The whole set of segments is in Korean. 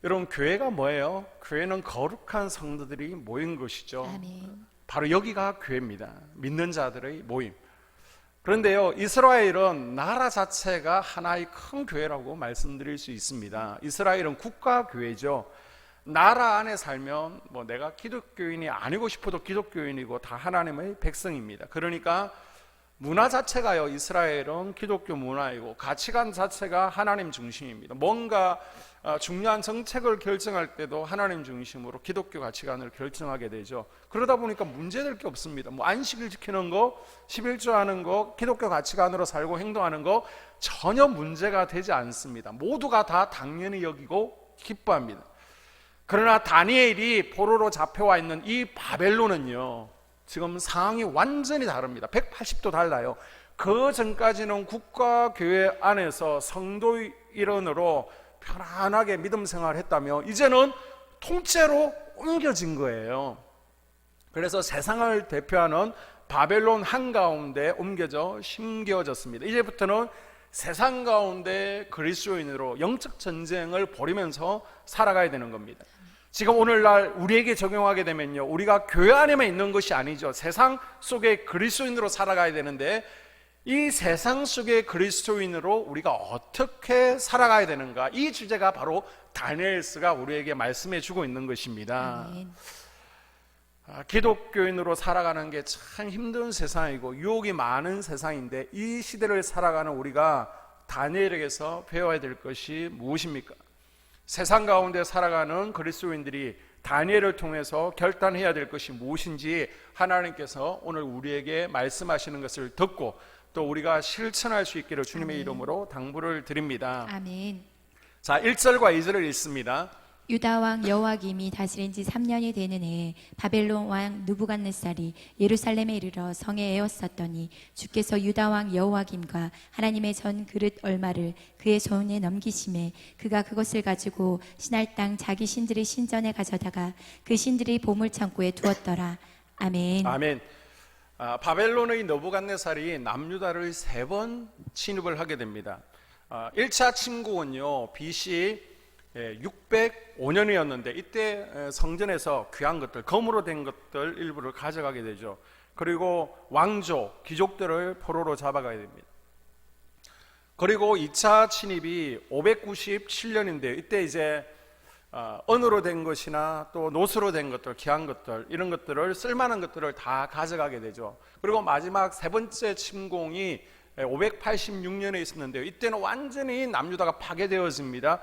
여러분, 교회가 뭐예요? 교회는 거룩한 성도들이 모인 것이죠. 아멘. 바로 여기가 교회입니다. 믿는 자들의 모임. 그런데요, 이스라엘은 나라 자체가 하나의 큰 교회라고 말씀드릴 수 있습니다. 이스라엘은 국가교회죠. 나라 안에 살면 내가 기독교인이 아니고 싶어도 기독교인이고 다 하나님의 백성입니다. 그러니까 문화 자체가요, 이스라엘은 기독교 문화이고 가치관 자체가 하나님 중심입니다. 뭔가 중요한 정책을 결정할 때도 하나님 중심으로 기독교 가치관을 결정하게 되죠. 그러다 보니까 문제될 게 없습니다. 안식일 지키는 거, 11조 하는 거, 기독교 가치관으로 살고 행동하는 거 전혀 문제가 되지 않습니다. 모두가 다 당연히 여기고 기뻐합니다. 그러나 다니엘이 포로로 잡혀와 있는 이 바벨론은요, 지금 상황이 완전히 다릅니다. 180도 달라요. 그 전까지는 국가교회 안에서 성도의 일원으로 편안하게 믿음 생활을 했다며 이제는 통째로 옮겨진 거예요. 그래서 세상을 대표하는 바벨론 한가운데 옮겨져 심겨졌습니다. 이제부터는 세상 가운데 그리스도인으로 영적 전쟁을 벌이면서 살아가야 되는 겁니다. 지금 오늘날 우리에게 적용하게 되면요, 우리가 교회 안에만 있는 것이 아니죠. 세상 속에 그리스도인으로 살아가야 되는데 이 세상 속의 그리스도인으로 우리가 어떻게 살아가야 되는가, 이 주제가 바로 다니엘서가 우리에게 말씀해 주고 있는 것입니다. 아멘. 기독교인으로 살아가는 게 참 힘든 세상이고 유혹이 많은 세상인데 이 시대를 살아가는 우리가 다니엘에게서 배워야 될 것이 무엇입니까? 세상 가운데 살아가는 그리스도인들이 다니엘을 통해서 결단해야 될 것이 무엇인지 하나님께서 오늘 우리에게 말씀하시는 것을 듣고 또 우리가 실천할 수 있기를 주님의 이름으로 당부를 드립니다. 아멘. 자, 1절과 2절을 읽습니다. 유다 왕 여호와김이 다스린 지 3년이 되는 해에 바벨론 왕 느부갓네살이 예루살렘에 이르러 성에 에웠었더니 주께서 유다 왕 여호와김과 하나님의 전 그릇 얼마를 그의 손에 넘기심에 그가 그것을 가지고 신할 땅 자기 신들의 신전에 가져다가 그 신들의 보물 창고에 두었더라. 아멘. 아멘. 바벨론의 느부갓네살이 남유다를 3번 침입을 하게 됩니다. 1차 침공은요, BC 605년이었는데 이때 성전에서 귀한 것들, 금으로 된 것들 일부를 가져가게 되죠. 그리고 왕족, 귀족들을 포로로 잡아가게 됩니다. 그리고 2차 침입이 597년인데 이때 이제 은으로 된 것이나 또 노수로 된 것들, 귀한 것들, 이런 것들을, 쓸만한 것들을 다 가져가게 되죠. 그리고 마지막 3번째 침공이 586년에 있었는데요, 이때는 완전히 남유다가 파괴되어집니다.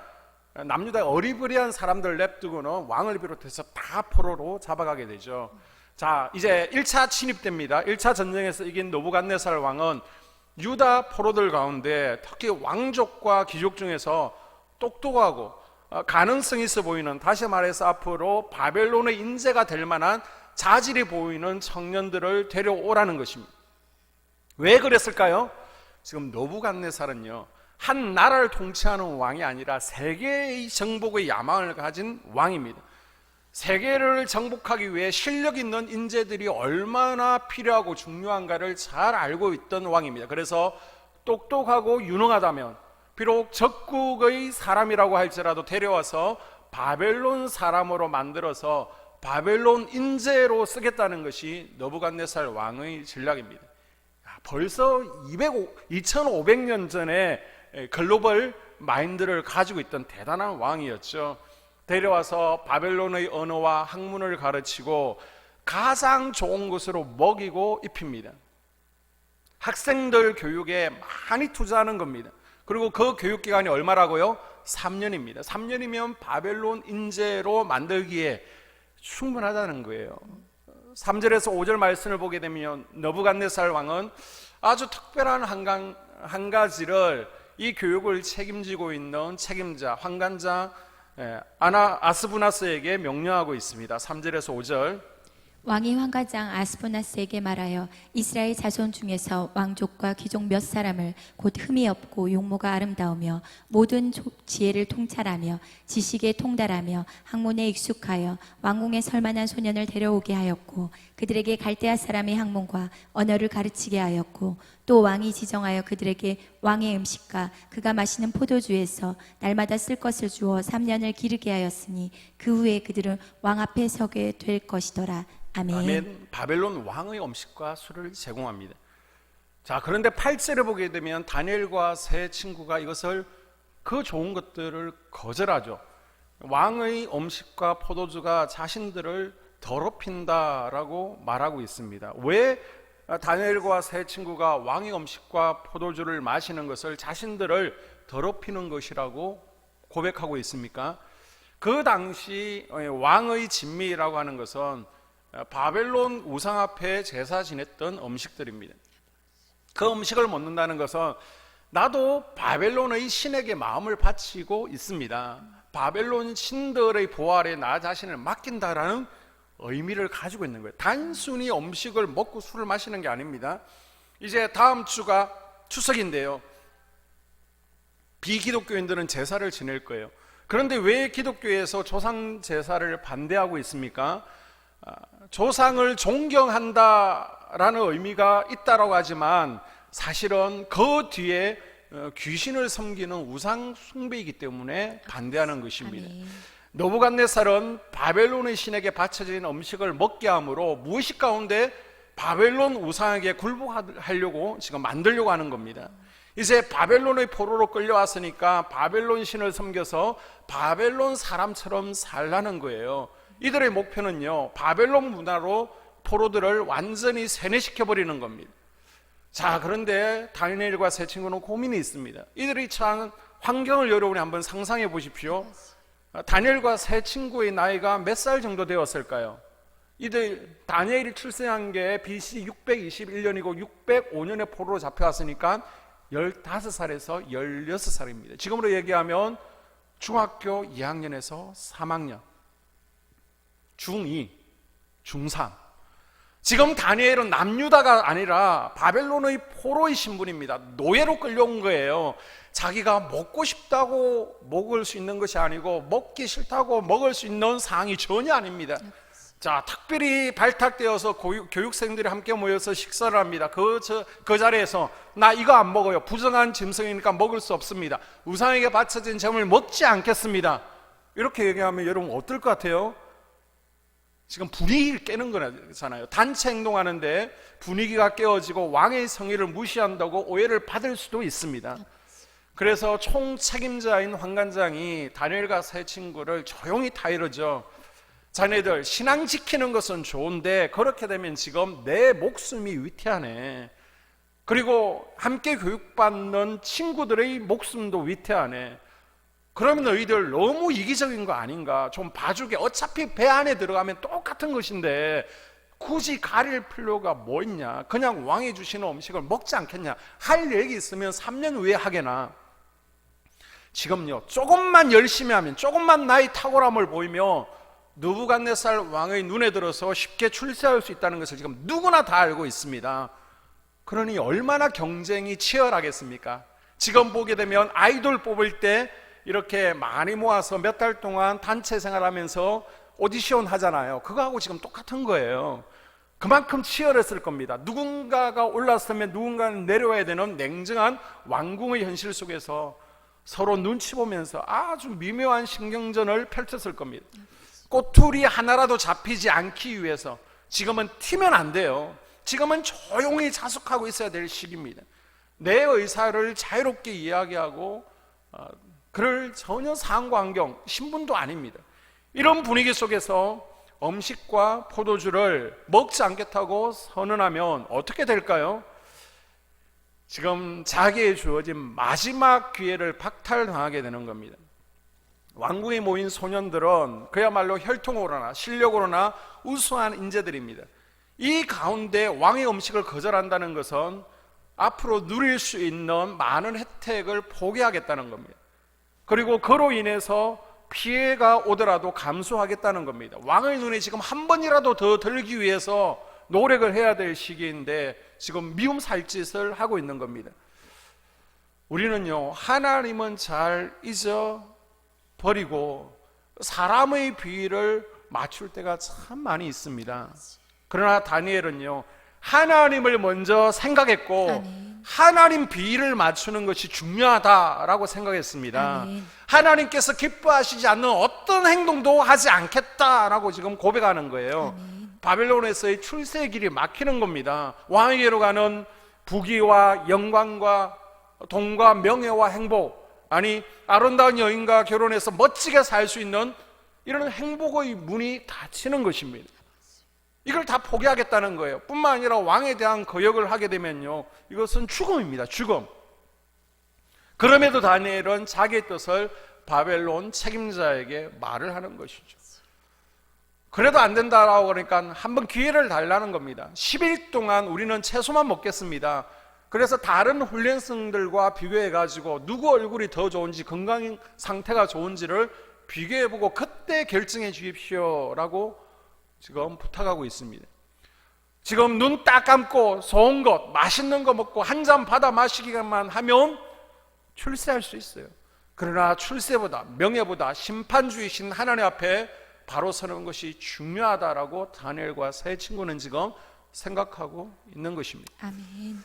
남유다의 어리버리한 사람들 냅두고는 왕을 비롯해서 다 포로로 잡아가게 되죠. 자, 이제 1차 침입됩니다. 1차 전쟁에서 이긴 느부갓네살 왕은 유다 포로들 가운데 특히 왕족과 귀족 중에서 똑똑하고 가능성이 있어 보이는, 다시 말해서 앞으로 바벨론의 인재가 될 만한 자질이 보이는 청년들을 데려오라는 것입니다. 왜 그랬을까요? 지금 느부갓네살은요, 한 나라를 통치하는 왕이 아니라 세계의 정복의 야망을 가진 왕입니다. 세계를 정복하기 위해 실력 있는 인재들이 얼마나 필요하고 중요한가를 잘 알고 있던 왕입니다. 그래서 똑똑하고 유능하다면 비록 적국의 사람이라고 할지라도 데려와서 바벨론 사람으로 만들어서 바벨론 인재로 쓰겠다는 것이 느부갓네살 왕의 전략입니다. 벌써 2500년 전에 글로벌 마인드를 가지고 있던 대단한 왕이었죠. 데려와서 바벨론의 언어와 학문을 가르치고 가장 좋은 것으로 먹이고 입힙니다. 학생들 교육에 많이 투자하는 겁니다. 그리고 그 교육기간이 얼마라고요? 3년입니다. 3년이면 바벨론 인재로 만들기에 충분하다는 거예요. 3절에서 5절 말씀을 보게 되면 느부갓네살 왕은 아주 특별한 한 가지를, 이 교육을 책임지고 있는 책임자, 환관자 아스부나스에게 명령하고 있습니다. 3절에서 5절. 왕이 환관장 아스푸나스에게 말하여 이스라엘 자손 중에서 왕족과 귀족 몇 사람을 곧 흠이 없고 용모가 아름다우며 모든 지혜를 통찰하며 지식에 통달하며 학문에 익숙하여 왕궁에 설만한 소년을 데려오게 하였고 그들에게 갈대아 사람의 학문과 언어를 가르치게 하였고 또 왕이 지정하여 그들에게 왕의 음식과 그가 마시는 포도주에서 날마다 쓸 것을 주어 3년을 기르게 하였으니 그 후에 그들은 왕 앞에 서게 될 것이더라. 아멘. 아멘. 바벨론 왕의 음식과 술을 제공합니다. 자, 그런데 8절에 보게 되면 다니엘과 세 친구가 이것을 그 좋은 것들을 거절하죠. 왕의 음식과 포도주가 자신들을 더럽힌다라고 말하고 있습니다. 왜 다니엘과 세 친구가 왕의 음식과 포도주를 마시는 것을 자신들을 더럽히는 것이라고 고백하고 있습니까? 그 당시 왕의 진미라고 하는 것은 바벨론 우상 앞에 제사 지냈던 음식들입니다. 그 음식을 먹는다는 것은 나도 바벨론의 신에게 마음을 바치고 있습니다. 바벨론 신들의 보활에 나 자신을 맡긴다라는 의미를 가지고 있는 거예요. 단순히 음식을 먹고 술을 마시는 게 아닙니다. 이제 다음 주가 추석인데요. 비기독교인들은 제사를 지낼 거예요. 그런데 왜 기독교에서 조상 제사를 반대하고 있습니까? 조상을 존경한다라는 의미가 있다라고 하지만 사실은 그 뒤에 귀신을 섬기는 우상 숭배이기 때문에 반대하는 것입니다. 아멘. 느부갓네살은 바벨론의 신에게 바쳐진 음식을 먹게 함으로 무의식 가운데 바벨론 우상에게 굴복하려고 지금 만들려고 하는 겁니다. 이제 바벨론의 포로로 끌려왔으니까 바벨론 신을 섬겨서 바벨론 사람처럼 살라는 거예요. 이들의 목표는요, 바벨론 문화로 포로들을 완전히 세뇌시켜버리는 겁니다. 자, 그런데 다니엘과 세 친구는 고민이 있습니다. 이들이 처한 환경을 여러분이 한번 상상해 보십시오. 다니엘과 세 친구의 나이가 몇 살 정도 되었을까요? 다니엘이 출생한 게 BC 621년이고 605년에 포로로 잡혀왔으니까 15살에서 16살입니다. 지금으로 얘기하면 중학교 2학년에서 3학년, 중2, 중3. 지금 다니엘은 남유다가 아니라 바벨론의 포로의 신분입니다. 노예로 끌려온 거예요. 자기가 먹고 싶다고 먹을 수 있는 것이 아니고 먹기 싫다고 먹을 수 있는 상황이 전혀 아닙니다. 자, 특별히 발탁되어서 교육생들이 함께 모여서 식사를 합니다. 그 자리에서 나 이거 안 먹어요. 부정한 짐승이니까 먹을 수 없습니다. 우상에게 바쳐진 점을 먹지 않겠습니다. 이렇게 얘기하면 여러분 어떨 것 같아요? 지금 분위기를 깨는 거잖아요. 단체 행동하는데 분위기가 깨어지고 왕의 성의를 무시한다고 오해를 받을 수도 있습니다. 그래서 총책임자인 환관장이 다니엘과 세 친구를 조용히 타이르죠. 자네들 신앙 지키는 것은 좋은데 그렇게 되면 지금 내 목숨이 위태하네. 그리고 함께 교육받는 친구들의 목숨도 위태하네. 그러면 너희들 너무 이기적인 거 아닌가? 좀 봐주게. 어차피 배 안에 들어가면 똑같은 것인데 굳이 가릴 필요가 뭐 있냐? 그냥 왕이 주시는 음식을 먹지 않겠냐? 할 얘기 있으면 3년 후에 하게나. 지금요, 조금만 열심히 하면, 조금만 나의 탁월함을 보이며 느부갓네살 왕의 눈에 들어서 쉽게 출세할 수 있다는 것을 지금 누구나 다 알고 있습니다. 그러니 얼마나 경쟁이 치열하겠습니까? 지금 보게 되면 아이돌 뽑을 때 이렇게 많이 모아서 몇 달 동안 단체 생활하면서 오디션 하잖아요. 그거하고 지금 똑같은 거예요. 그만큼 치열했을 겁니다. 누군가가 올랐으면 누군가는 내려와야 되는 냉정한 왕궁의 현실 속에서 서로 눈치 보면서 아주 미묘한 신경전을 펼쳤을 겁니다. 꼬투리 하나라도 잡히지 않기 위해서 지금은 튀면 안 돼요. 지금은 조용히 자숙하고 있어야 될 시기입니다. 내 의사를 자유롭게 이야기하고 그럴 전혀 상황과 환경, 신분도 아닙니다. 이런 분위기 속에서 음식과 포도주를 먹지 않겠다고 선언하면 어떻게 될까요? 지금 자기에 주어진 마지막 기회를 박탈당하게 되는 겁니다. 왕궁에 모인 소년들은 그야말로 혈통으로나 실력으로나 우수한 인재들입니다. 이 가운데 왕의 음식을 거절한다는 것은 앞으로 누릴 수 있는 많은 혜택을 포기하겠다는 겁니다. 그리고 그로 인해서 피해가 오더라도 감수하겠다는 겁니다. 왕의 눈에 지금 한 번이라도 더 들기 위해서 노력을 해야 될 시기인데 지금 미움살짓을 하고 있는 겁니다. 우리는요, 하나님은 잘 잊어버리고 사람의 비위를 맞출 때가 참 많이 있습니다. 그러나 다니엘은요, 하나님을 먼저 생각했고 아멘. 하나님 비위를 맞추는 것이 중요하다라고 생각했습니다. 아멘. 하나님께서 기뻐하시지 않는 어떤 행동도 하지 않겠다라고 지금 고백하는 거예요. 아멘. 바벨론에서의 출세의 길이 막히는 겁니다. 왕에게로 가는 부귀와 영광과 돈과 명예와 행복, 아니 아름다운 여인과 결혼해서 멋지게 살 수 있는 이런 행복의 문이 닫히는 것입니다. 이걸 다 포기하겠다는 거예요. 뿐만 아니라 왕에 대한 거역을 하게 되면요, 이것은 죽음입니다. 죽음. 그럼에도 다니엘은 자기의 뜻을 바벨론 책임자에게 말을 하는 것이죠. 그래도 안 된다라고 그러니까 한번 기회를 달라는 겁니다. 10일 동안 우리는 채소만 먹겠습니다. 그래서 다른 훈련생들과 비교해가지고 누구 얼굴이 더 좋은지, 건강 상태가 좋은지를 비교해보고 그때 결정해 주십시오라고 지금 부탁하고 있습니다. 지금 눈 딱 감고 좋은 것, 맛있는 거 먹고 한 잔 받아 마시기만 하면 출세할 수 있어요. 그러나 출세보다, 명예보다 심판주이신 하나님 앞에 바로 서는 것이 중요하다라고 다니엘과 세 친구는 지금 생각하고 있는 것입니다. 아멘.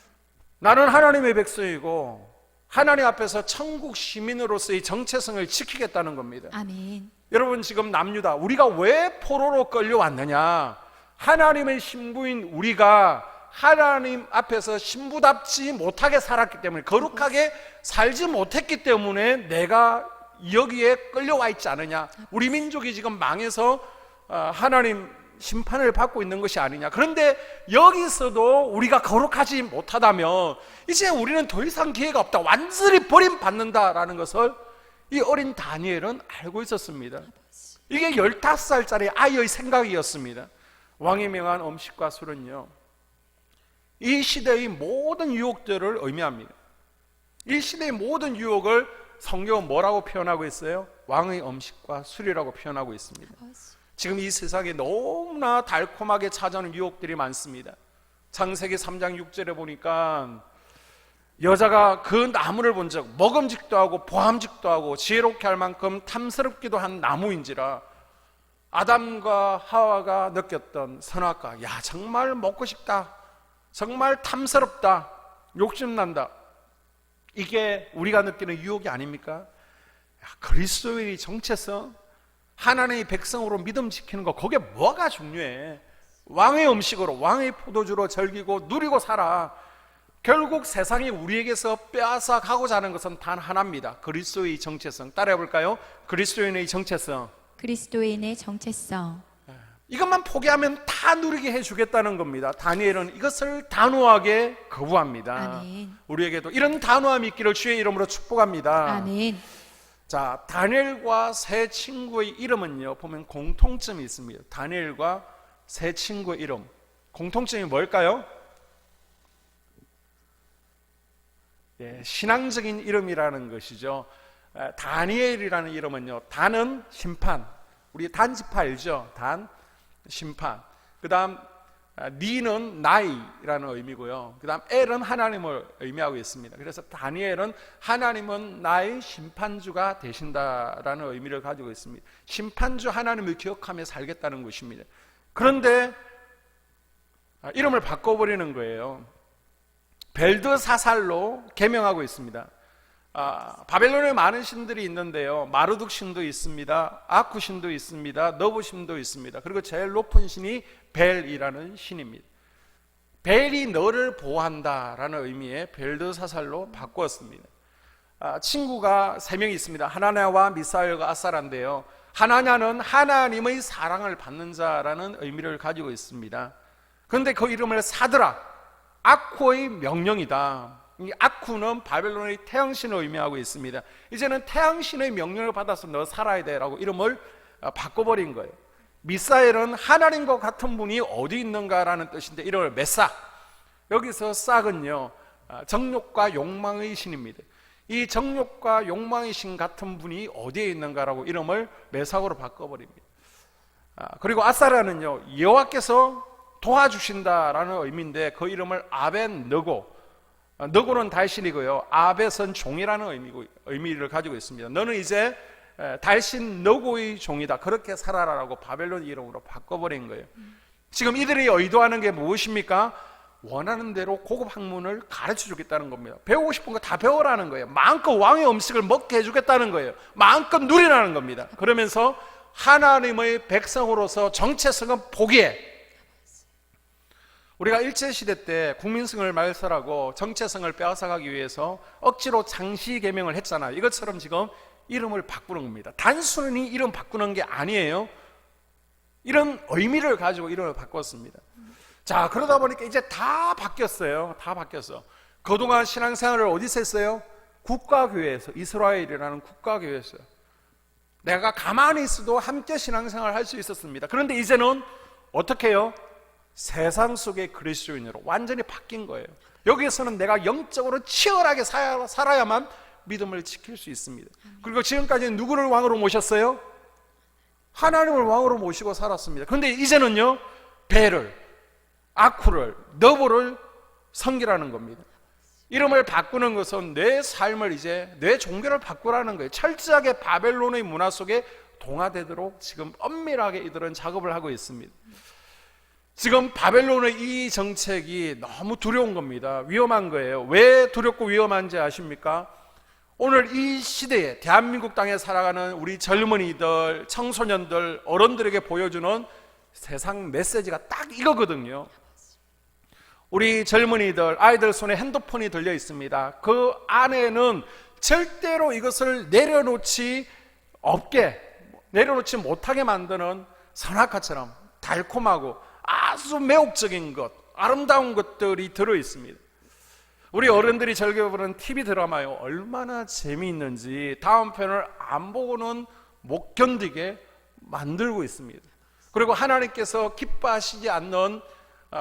나는 하나님의 백성이고 하나님 앞에서 천국 시민으로서의 정체성을 지키겠다는 겁니다. 아멘. 여러분, 지금 남유다, 우리가 왜 포로로 끌려왔느냐? 하나님의 신부인 우리가 하나님 앞에서 신부답지 못하게 살았기 때문에, 거룩하게 살지 못했기 때문에 내가 여기에 끌려와 있지 않느냐? 우리 민족이 지금 망해서 하나님 심판을 받고 있는 것이 아니냐? 그런데 여기서도 우리가 거룩하지 못하다면 이제 우리는 더 이상 기회가 없다, 완전히 버림받는다라는 것을 이 어린 다니엘은 알고 있었습니다. 이게 15살짜리 아이의 생각이었습니다. 왕이 명한 음식과 술은요, 이 시대의 모든 유혹들을 의미합니다. 이 시대의 모든 유혹을 성경은 뭐라고 표현하고 있어요? 왕의 음식과 술이라고 표현하고 있습니다. 지금 이 세상에 너무나 달콤하게 찾아오는 유혹들이 많습니다. 창세기 3장 6절에 보니까 여자가 그 나무를 본 적, 먹음직도 하고 보암직도 하고 지혜롭게 할 만큼 탐스럽기도 한 나무인지라 아담과 하와가 느꼈던 선악과, 야 정말 먹고 싶다, 정말 탐스럽다, 욕심난다, 이게 우리가 느끼는 유혹이 아닙니까? 그리스도의 정체성, 하나님의 백성으로 믿음 지키는 거, 그게 뭐가 중요해? 왕의 음식으로, 왕의 포도주로 즐기고 누리고 살아. 결국 세상이 우리에게서 빼앗아 가고자 하는 것은 단 하나입니다. 그리스도의 정체성. 따라해 볼까요? 그리스도인의 정체성. 그리스도인의 정체성. 이것만 포기하면 다 누리게 해주겠다는 겁니다. 다니엘은 이것을 단호하게 거부합니다. 아멘. 우리에게도 이런 단호함이 있기를 주의 이름으로 축복합니다. 아멘. 자, 다니엘과 세 친구의 이름은요, 보면 공통점이 있습니다. 다니엘과 세 친구의 이름, 공통점이 뭘까요? 예, 신앙적인 이름이라는 것이죠. 다니엘이라는 이름은요, 단은 심판, 우리 단지파 알죠? 단, 심판. 그 다음 니는 나이라는 의미고요. 그 다음 엘은 하나님을 의미하고 있습니다. 그래서 다니엘은 하나님은 나의 심판주가 되신다라는 의미를 가지고 있습니다. 심판주 하나님을 기억하며 살겠다는 것입니다. 그런데 이름을 바꿔버리는 거예요. 벨드사살로 개명하고 있습니다. 바벨론에 많은 신들이 있는데요, 마르둑 신도 있습니다, 아쿠 신도 있습니다, 너부 신도 있습니다. 그리고 제일 높은 신이 벨이라는 신입니다. 벨이 너를 보호한다라는 의미의 벨드사살로 바꾸었습니다. 친구가 3명이 있습니다. 하나냐와 미사엘과 아사라인데요, 하나냐는 하나님의 사랑을 받는 자라는 의미를 가지고 있습니다. 그런데 그 이름을 사드라, 아쿠의 명령이다. 이 아쿠는 바벨론의 태양신을 의미하고 있습니다. 이제는 태양신의 명령을 받아서 너 살아야 돼 라고 이름을 바꿔버린 거예요. 미사엘은 하나님과 같은 분이 어디 있는가라는 뜻인데 이름을 메삭, 여기서 싹은요 정욕과 욕망의 신입니다. 이 정욕과 욕망의 신 같은 분이 어디에 있는가라고 이름을 메삭으로 바꿔버립니다. 그리고 아사라는요, 여호와께서 도와주신다라는 의미인데 그 이름을 아벤느고, 느고는 달신이고요, 아벳은 종이라는 의미를 가지고 있습니다. 너는 이제 달신 느고의 종이다, 그렇게 살아라라고 바벨론 이름으로 바꿔버린 거예요. 지금 이들이 의도하는 게 무엇입니까? 원하는 대로 고급 학문을 가르쳐 주겠다는 겁니다. 배우고 싶은 거 다 배우라는 거예요. 마음껏 왕의 음식을 먹게 해주겠다는 거예요. 마음껏 누리라는 겁니다. 그러면서 하나님의 백성으로서 정체성은 포기해. 우리가 일제시대 때 국민성을 말살하고 정체성을 빼앗아가기 위해서 억지로 장시 개명을 했잖아요. 이것처럼 지금 이름을 바꾸는 겁니다. 단순히 이름 바꾸는 게 아니에요. 이런 의미를 가지고 이름을 바꿨습니다. 자, 그러다 보니까 이제 다 바뀌었어요. 다 바뀌었어. 그동안 신앙생활을 어디서 했어요? 국가교회에서, 이스라엘이라는 국가교회에서. 내가 가만히 있어도 함께 신앙생활을 할 수 있었습니다. 그런데 이제는 어떻게 해요? 세상 속의 그리스도인으로 완전히 바뀐 거예요. 여기에서는 내가 영적으로 치열하게 살아야만 믿음을 지킬 수 있습니다. 그리고 지금까지 누구를 왕으로 모셨어요? 하나님을 왕으로 모시고 살았습니다. 그런데 이제는요, 벨을, 아쿠를, 너보를 섬기라는 겁니다. 이름을 바꾸는 것은 내 삶을 이제, 내 종교를 바꾸라는 거예요. 철저하게 바벨론의 문화 속에 동화되도록 지금 엄밀하게 이들은 작업을 하고 있습니다. 지금 바벨론의 이 정책이 너무 두려운 겁니다. 위험한 거예요. 왜 두렵고 위험한지 아십니까? 오늘 이 시대에 대한민국 땅에 살아가는 우리 젊은이들, 청소년들, 어른들에게 보여주는 세상 메시지가 딱 이거거든요. 우리 젊은이들, 아이들 손에 핸드폰이 들려 있습니다. 그 안에는 절대로 이것을 내려놓지 못하게 만드는 선악과처럼 달콤하고 아주 매혹적인 것, 아름다운 것들이 들어 있습니다. 우리 어른들이 즐겨보는 TV 드라마요, 얼마나 재미있는지 다음 편을 안 보고는 못 견디게 만들고 있습니다. 그리고 하나님께서 기뻐하시지 않는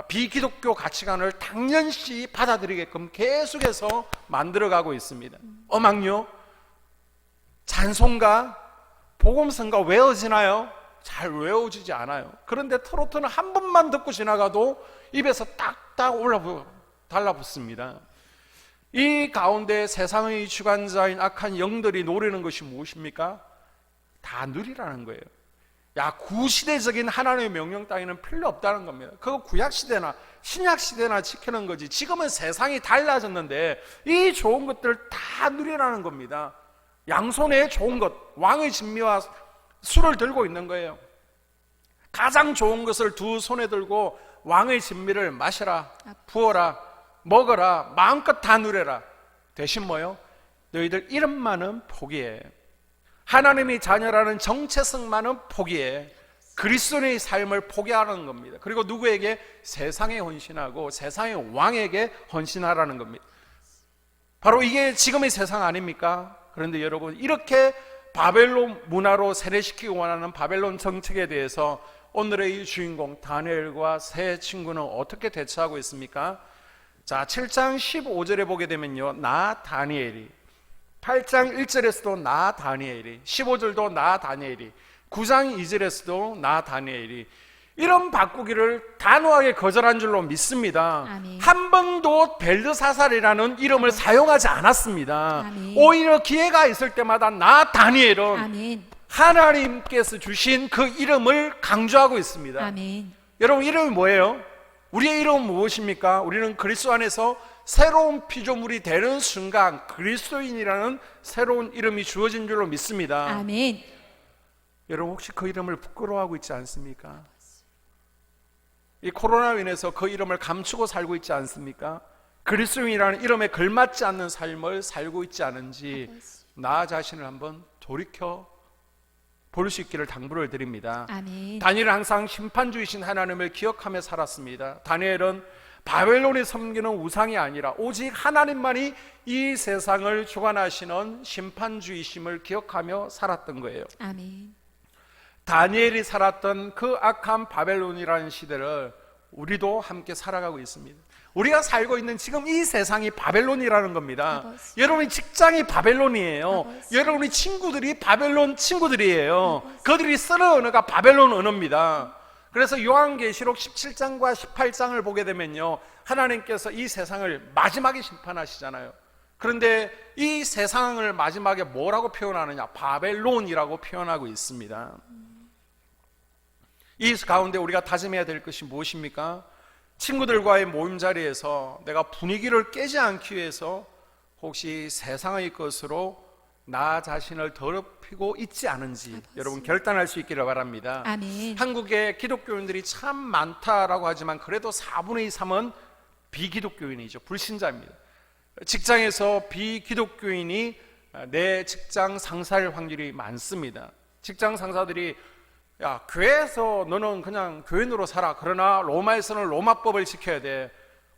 비기독교 가치관을 당연시 받아들이게끔 계속해서 만들어가고 있습니다. 음악요, 찬송가, 복음성가 외워지나요? 잘 외워지지 않아요. 그런데 트로트는 한 번만 듣고 지나가도 입에서 딱딱 달라붙습니다. 이 가운데 세상의 주관자인 악한 영들이 노리는 것이 무엇입니까? 다 누리라는 거예요. 야, 구시대적인 하나님의 명령 따위는 필요 없다는 겁니다. 그거 구약시대나 신약시대나 지키는 거지. 지금은 세상이 달라졌는데 이 좋은 것들 다 누리라는 겁니다. 양손에 좋은 것, 왕의 진미와 술을 들고 있는 거예요. 가장 좋은 것을 두 손에 들고 왕의 진미를 마셔라, 부어라, 먹어라, 마음껏 다 누려라. 대신 뭐요? 너희들 이름만은 포기해. 하나님의 자녀라는 정체성만은 포기해. 그리스도의 삶을 포기하라는 겁니다. 그리고 누구에게? 세상에 헌신하고 세상의 왕에게 헌신하라는 겁니다. 바로 이게 지금의 세상 아닙니까? 그런데 여러분, 이렇게 바벨론 문화로 세뇌시키기 원하는 바벨론 정책에 대해서 오늘의 이 주인공 다니엘과 세 친구는 어떻게 대처하고 있습니까? 자, 7장 15절에 보게 되면요, 나 다니엘이, 8장 1절에서도 나 다니엘이, 15절도 나 다니엘이, 9장 2절에서도 나 다니엘이, 이런 바꾸기를 단호하게 거절한 줄로 믿습니다. 아멘. 한 번도 벨드사살이라는 이름을 사용하지 않았습니다. 아멘. 오히려 기회가 있을 때마다 나 다니엘은 아멘. 하나님께서 주신 그 이름을 강조하고 있습니다. 아멘. 여러분, 이름이 뭐예요? 우리의 이름은 무엇입니까? 우리는 그리스도 안에서 새로운 피조물이 되는 순간 그리스도인이라는 새로운 이름이 주어진 줄로 믿습니다. 아멘. 여러분, 혹시 그 이름을 부끄러워하고 있지 않습니까? 이 코로나로 인해서 그 이름을 감추고 살고 있지 않습니까? 그리스도인이라는 이름에 걸맞지 않는 삶을 살고 있지 않은지 나 자신을 한번 돌이켜 볼 수 있기를 당부를 드립니다. 아멘. 다니엘은 항상 심판주이신 하나님을 기억하며 살았습니다. 다니엘은 바벨론이 섬기는 우상이 아니라 오직 하나님만이 이 세상을 주관하시는 심판주이심을 기억하며 살았던 거예요. 아멘. 다니엘이 살았던 그 악한 바벨론이라는 시대를 우리도 함께 살아가고 있습니다. 우리가 살고 있는 지금 이 세상이 바벨론이라는 겁니다. 아버지. 여러분의 직장이 바벨론이에요. 아버지. 여러분의 친구들이 바벨론 친구들이에요. 그들이 쓰는 언어가 바벨론 언어입니다. 그래서 요한계시록 17장과 18장을 보게 되면요, 하나님께서 이 세상을 마지막에 심판하시잖아요. 그런데 이 세상을 마지막에 뭐라고 표현하느냐? 바벨론이라고 표현하고 있습니다. 이 가운데 우리가 다짐해야 될 것이 무엇입니까? 친구들과의 모임 자리에서 내가 분위기를 깨지 않기 위해서 혹시 세상의 것으로 나 자신을 더럽히고 있지 않은지 여러분 결단할 수 있기를 바랍니다. 아멘. 한국에 기독교인들이 참 많다라고 하지만 그래도 4분의 3은 비기독교인이죠. 불신자입니다. 직장에서 비기독교인이 내 직장 상사일 확률이 많습니다. 직장 상사들이 야, 교회에서 너는 그냥 교인으로 살아. 그러나 로마에서는 로마법을 지켜야 돼.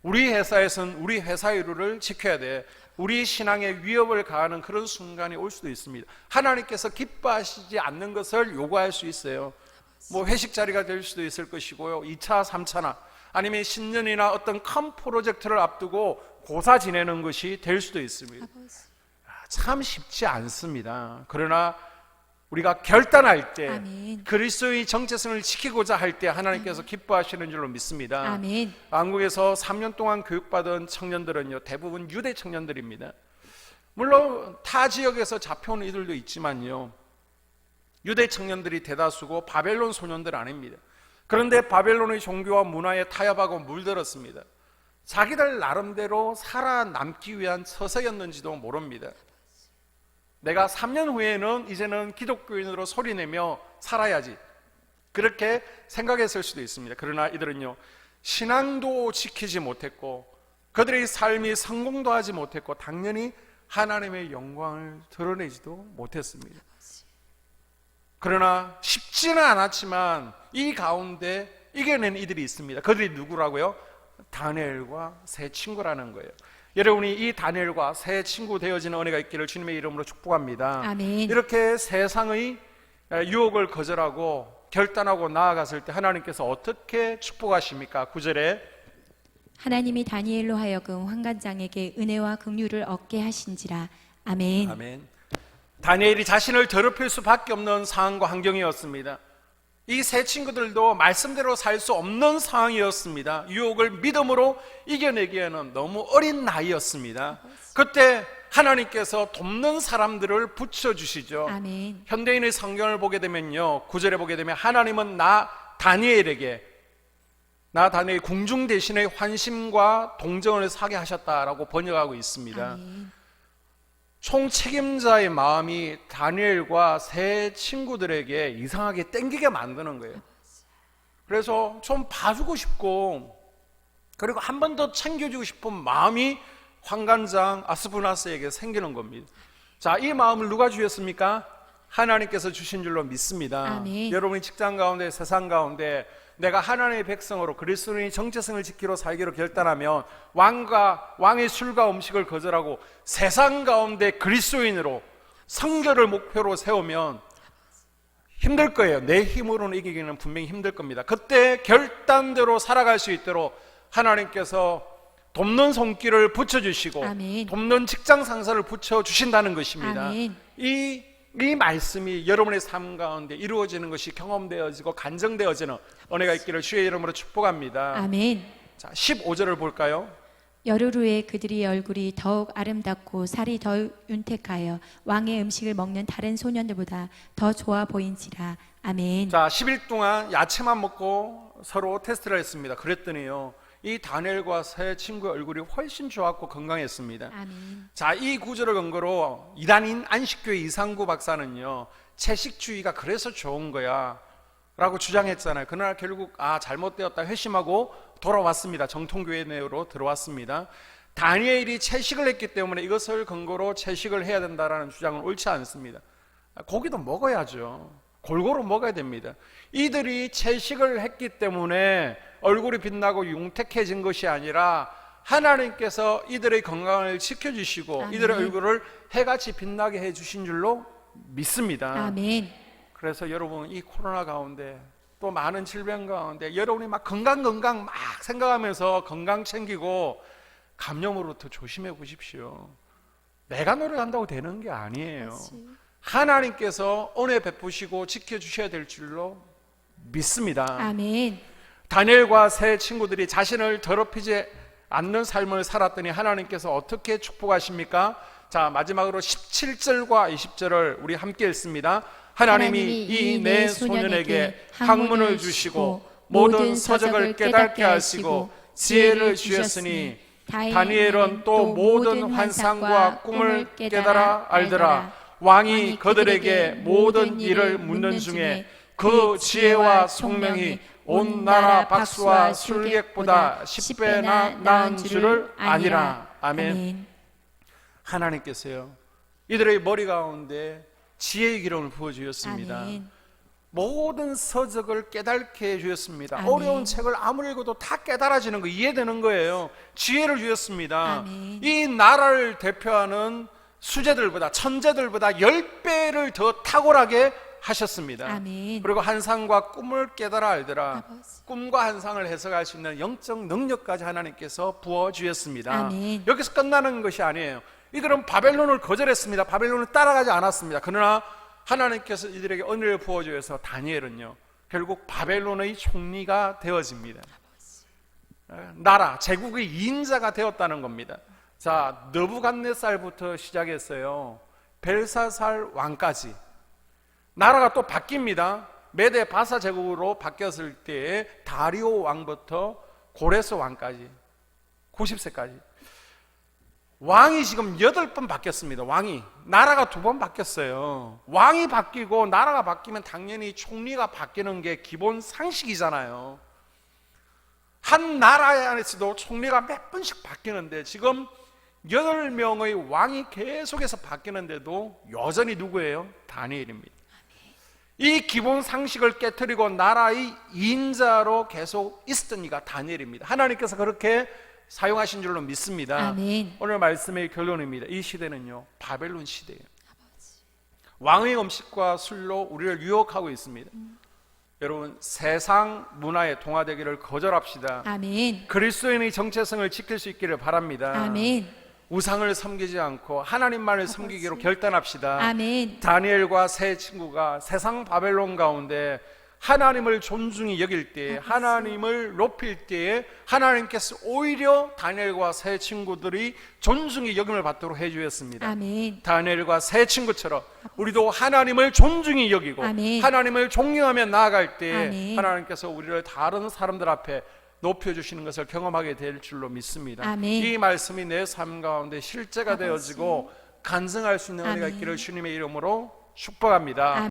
우리 회사에서는 우리 회사의 룰을 지켜야 돼. 우리 신앙에 위협을 가하는 그런 순간이 올 수도 있습니다. 하나님께서 기뻐하시지 않는 것을 요구할 수 있어요. 뭐 회식 자리가 될 수도 있을 것이고요. 2차, 3차나 아니면 신년이나 어떤 큰 프로젝트를 앞두고 고사 지내는 것이 될 수도 있습니다. 참 쉽지 않습니다. 그러나 우리가 결단할 때 아멘. 그리스도의 정체성을 지키고자 할 때 하나님께서 기뻐하시는 줄로 믿습니다. 아멘. 한국에서 3년 동안 교육받은 청년들은요, 대부분 유대 청년들입니다. 물론 타 지역에서 잡혀온 이들도 있지만요, 유대 청년들이 대다수고 바벨론 소년들 아닙니다. 그런데 바벨론의 종교와 문화에 타협하고 물들었습니다. 자기들 나름대로 살아남기 위한 처세였는지도 모릅니다. 내가 3년 후에는 이제는 기독교인으로 소리내며 살아야지, 그렇게 생각했을 수도 있습니다. 그러나 이들은요, 신앙도 지키지 못했고 그들의 삶이 성공도 하지 못했고 당연히 하나님의 영광을 드러내지도 못했습니다. 그러나 쉽지는 않았지만 이 가운데 이겨낸 이들이 있습니다. 그들이 누구라고요? 다니엘과 세 친구라는 거예요. 여러분이 이 다니엘과 새 친구 되어지는 은혜가 있기를 주님의 이름으로 축복합니다. 아멘. 이렇게 세상의 유혹을 거절하고 결단하고 나아갔을 때 하나님께서 어떻게 축복하십니까? 9절에 하나님이 다니엘로 하여금 환관장에게 은혜와 긍휼을 얻게 하신지라. 아멘. 아멘. 다니엘이 자신을 더럽힐 수밖에 없는 상황과 환경이었습니다. 이 세 친구들도 말씀대로 살 수 없는 상황이었습니다. 유혹을 믿음으로 이겨내기에는 너무 어린 나이였습니다. 그때 하나님께서 돕는 사람들을 붙여주시죠. 아멘. 현대인의 성경을 보게 되면요, 9절에 보게 되면 하나님은 나 다니엘에게 궁중 대신에 환심과 동정을 사게 하셨다라고 번역하고 있습니다. 아멘. 총책임자의 마음이 다니엘과 세 친구들에게 이상하게 땡기게 만드는 거예요. 그래서 좀 봐주고 싶고 그리고 한 번 더 챙겨주고 싶은 마음이 환관장 아스부나스에게 생기는 겁니다. 자, 이 마음을 누가 주셨습니까? 하나님께서 주신 줄로 믿습니다. 아멘. 여러분이 직장 가운데 세상 가운데 내가 하나님의 백성으로 그리스도의 정체성을 지키러 살기로 결단하면 왕의 술과 음식을 거절하고 세상 가운데 그리스도인으로 성결을 목표로 세우면 힘들 거예요. 내 힘으로는 이기기는 분명히 힘들 겁니다. 그때 결단대로 살아갈 수 있도록 하나님께서 돕는 손길을 붙여주시고 아멘. 돕는 직장 상사를 붙여주신다는 것입니다. 아멘. 이 말씀이 여러분의 삶 가운데 이루어지는 것이 경험되어지고 간증되어지는 은혜가 있기를 주의 이름으로 축복합니다. 아멘. 자, 15절을 볼까요? 열흘 후에 그들의 얼굴이 더욱 아름답고 살이 더 윤택하여 왕의 음식을 먹는 다른 소년들보다 더 좋아 보인지라. 아멘. 자, 10일 동안 야채만 먹고 서로 테스트를 했습니다. 그랬더니요, 이 다니엘과 세 친구의 얼굴이 훨씬 좋았고 건강했습니다. 아멘. 자, 이 구절을 근거로 이단인 안식교회 이상구 박사는요, 채식주의가 그래서 좋은 거야 라고 주장했잖아요. 그러나 결국 잘못되었다 회심하고 돌아왔습니다. 정통교회 내로 들어왔습니다. 다니엘이 채식을 했기 때문에 이것을 근거로 채식을 해야 된다라는 주장은 옳지 않습니다. 고기도 먹어야죠. 골고루 먹어야 됩니다. 이들이 채식을 했기 때문에 얼굴이 빛나고 융택해진 것이 아니라 하나님께서 이들의 건강을 지켜주시고 아멘. 이들의 얼굴을 해같이 빛나게 해주신 줄로 믿습니다. 아멘. 그래서 여러분, 이 코로나 가운데 또 많은 질병 가운데 여러분이 막 건강 막 생각하면서 건강 챙기고 감염으로부터 조심해 보십시오. 내가 노력한다고 되는 게 아니에요. 하나님께서 은혜 베푸시고 지켜주셔야 될 줄로 믿습니다. 아멘. 다니엘과 세 친구들이 자신을 더럽히지 않는 삶을 살았더니 하나님께서 어떻게 축복하십니까? 자, 마지막으로 17절과 20절을 우리 함께 읽습니다. 하나님이 이 네 소년에게 학문을 주시고 모든 서적을 깨닫게 하시고 지혜를 주셨으니 다니엘은 또 모든 환상과 꿈을 깨달아 알더라. 왕이 그들에게 모든 일을 묻는 중에 그 지혜와 총명이 온 나라 박수와 술객보다 10배나 나은 줄을 아니라. 아멘. 하나님께서요, 이들의 머리 가운데 지혜의 기름을 부어주셨습니다. 아멘. 모든 서적을 깨닫게 해주셨습니다. 아멘. 어려운 책을 아무리 읽어도 다 깨달아지는 거, 이해되는 거예요. 지혜를 주셨습니다. 아멘. 이 나라를 대표하는 수재들보다, 천재들보다 10배를 더 탁월하게 하셨습니다. 아멘. 그리고 환상과 꿈을 깨달아 알더라. 아버지. 꿈과 환상을 해석할 수 있는 영적 능력까지 하나님께서 부어주셨습니다. 아멘. 여기서 끝나는 것이 아니에요. 이들은 바벨론을 거절했습니다. 바벨론을 따라가지 않았습니다. 그러나 하나님께서 이들에게 은혜를 부어주셔서 다니엘은요, 결국 바벨론의 총리가 되어집니다. 나라, 제국의 2인자가 되었다는 겁니다. 자, 느부갓네살부터 시작했어요. 벨사살 왕까지. 나라가 또 바뀝니다. 메데 바사 제국으로 바뀌었을 때 다리오 왕부터 고레스 왕까지 90세까지 왕이 지금 8번 바뀌었습니다. 왕이, 나라가 2번 바뀌었어요. 왕이 바뀌고 나라가 바뀌면 당연히 총리가 바뀌는 게 기본 상식이잖아요. 한 나라 안에서도 총리가 몇 번씩 바뀌는데 지금 8명의 왕이 계속해서 바뀌는데도 여전히 누구예요? 다니엘입니다. 이 기본 상식을 깨트리고 나라의 인자로 계속 있었던 이가 다니엘입니다. 하나님께서 그렇게 사용하신 줄로 믿습니다. 아멘. 오늘 말씀의 결론입니다. 이 시대는요, 바벨론 시대예요. 왕의 음식과 술로 우리를 유혹하고 있습니다. 여러분, 세상 문화에 동화되기를 거절합시다. 아멘. 그리스도인의 정체성을 지킬 수 있기를 바랍니다. 아멘. 우상을 섬기지 않고 하나님만을 섬기기로 결단합시다. 아멘. 다니엘과 세 친구가 세상 바벨론 가운데 하나님을 존중히 여길 때, 하나님을 높일 때에 하나님께서 오히려 다니엘과 세 친구들이 존중히 여김을 받도록 해주셨습니다. 아멘. 다니엘과 세 친구처럼 우리도 하나님을 존중히 여기고 아멘. 하나님을 존경하며 나아갈 때 아멘. 하나님께서 우리를 다른 사람들 앞에 높여주시는 것을 경험하게 될 줄로 믿습니다. 아멘. 이 말씀이 내 삶 가운데 실제가 아버지. 되어지고 간증할 수 있는 은혜가 아멘. 있기를 주님의 이름으로 축복합니다.